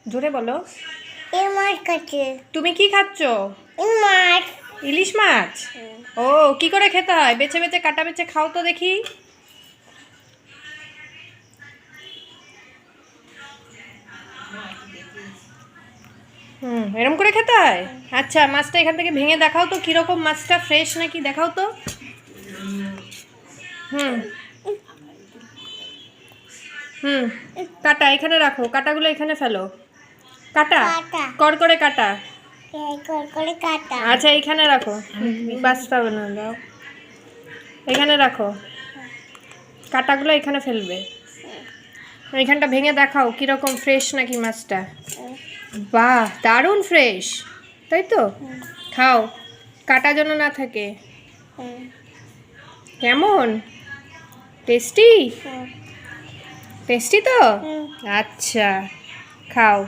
জোরে বলো। তুমি কি খাচ্ছ? ইলিশ মাছ। ও, কি করে খেতে হয়? বেছে বেছে কাটা বেছে খাও তো দেখি। এরকম করে খেতে হয়। আচ্ছা, মাছটা এখান থেকে ভেঙে দেখাও তো, কিরকম মাছটা, ফ্রেশ নাকি দেখাও তো। হুম হুম কাটা এখানে রাখো, কাটাগুলো এখানে ফেলো। কাটা কড়কড়ে কাটা। আচ্ছা, এখানে রাখো। বাস্তা না দাও, এখানে রাখো। কাটাগুলো এখানে ফেলবে। এখানটা ভেঙে দেখাও কিরকম, ফ্রেশ নাকি মাছটা। বাহ, দারুণ ফ্রেশ, তাই তো। খাও, কাটা যেন না থাকে। কেমন টেস্টি? টেস্টি তো। আচ্ছা, খাও।